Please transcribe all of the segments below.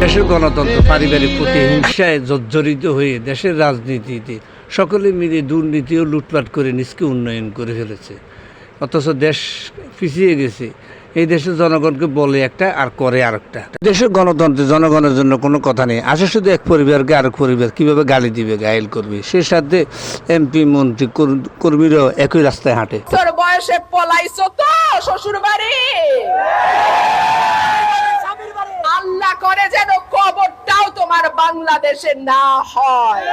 দেশের গণতন্ত্র পারিবারিক প্রতিহিংসায় জর্জরিত হয়ে দেশের রাজনীতিতে সকলে মিলে দুর্নীতি ও লুটপাট করে নিজকে উন্নয়ন করে ফেলেছে, অথচ দেশ পিছিয়ে গেছে। এই দেশের জনগণকে বলে একটা আর করে আরেকটা। দেশের গণতন্ত্রে জনগণের জন্য কোনো কথা নেই, আসে শুধু এক পরিবারকে আরেক পরিবার কীভাবে গালি দিবে, গায়েল করবে। সে সাথে এমপি মন্ত্রী কর্মীরাও একই রাস্তায় হাঁটে। তোর বয়সে পলাইছো তো শ্বশুর বাড়ি, আল্লাহ করে যেন কবরটাও তোমার বাংলাদেশে না হয়।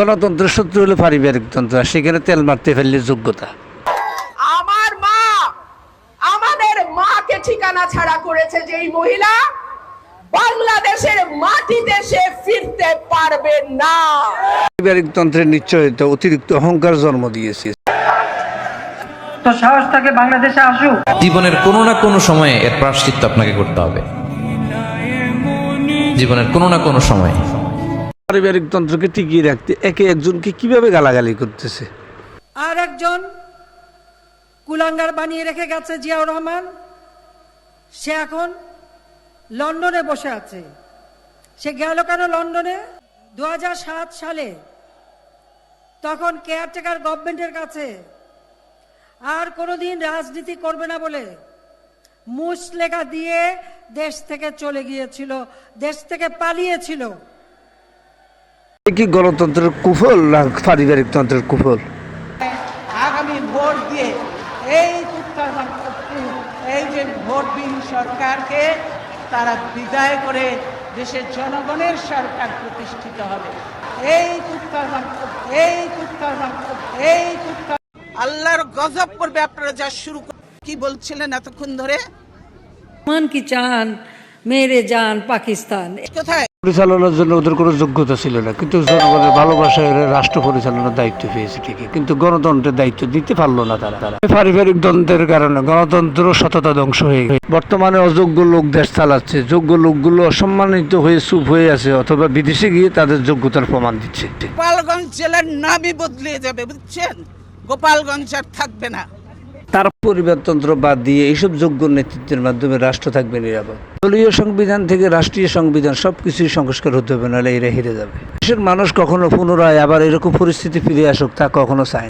গণতন্ত্রের শত্রু হলো পারিবারিক তন্ত্র, আর সেখানে তেল মারতে ফেললে যোগ্যতা। আমার মা আমাদের মাকে ঠিকানা ছাড়া করেছে যেই মহিলা, বাংলাদেশের মাটিতে সে ফিরতে পারবে না। পারিবারিক তন্ত্রের নিশ্চয়তা অতিরিক্ত অহংকার জন্ম দিয়েছে। তো সাহস থাকে বাংলাদেশে আসুক। জীবনের কোনো না কোনো সময়ে এর প্রায়শ্চিত্ত আপনাকে করতে হবে, জীবনের কোনো না কোনো সময়। পারিবারিক তন্ত্রকে টিকিয়ে রাখতে একে একজনকে কিভাবে গালাগালি করতেছে। আর একজন কুলাঙ্গার বানিয়ে রেখে গেছে জিয়াউর রহমান, সে এখন লন্ডনে বসে আছে। সে গেল কেন লন্ডনে? 2007 সালে তখন কেয়ারটেকার গভর্নমেন্টের কাছে আর কোনোদিন রাজনীতি করবে না বলে মুচলেখা দিয়ে দেশ থেকে চলে গিয়েছিল, দেশ থেকে পালিয়েছিল। কি গণতন্ত্রের কুফল না পারিবারিক তন্ত্রের কুফল? আগামী ভোট দিয়ে এই যে ভোটবিহীন সরকারকে তারা বিদায় করে দেশের জনগণের সরকার প্রতিষ্ঠিত হবে। আল্লাহর গজব করবে আপনারা যা শুরু কি বলছিলেন এতক্ষণ ধরে। মান কি চান মেরে যান পাকিস্তান, কোথায় পরিচালনার জন্য ওদের কোনো যোগ্যতা ছিল না, কিন্তু জনগণের ভালোবাসায় রাষ্ট্র পরিচালনার দায়িত্ব পেয়েছে ঠিকই, কিন্তু গণতন্ত্রের দায়িত্ব দিতে পারলো না তারা। পারিবারিক দ্বন্দ্বের কারণে গণতন্ত্র সততা ধ্বংস হয়ে গেছে। বর্তমানে অযোগ্য লোক দেশ চালাচ্ছে, যোগ্য লোকগুলো অসম্মানিত হয়ে চুপ হয়ে আছে অথবা বিদেশে গিয়ে তাদের যোগ্যতার প্রমাণ দিচ্ছে। গোপালগঞ্জ জেলার নামই বদলে যাবে, বুঝছেন? গোপালগঞ্জ আর থাকবে না। তার পরিবারতন্ত্র বাদ দিয়ে এইসব যোগ্য নেতৃত্বের মাধ্যমে রাষ্ট্র থাকবে নিরাপদ। দলীয় সংবিধান থেকে রাষ্ট্রীয় সংবিধান সবকিছুই সংস্কার হতে হবে, নাহলে এরা হেরে যাবে। দেশের মানুষ কখনো পুনরায় আবার এরকম পরিস্থিতি ফিরে আসুক তা কখনো চায়।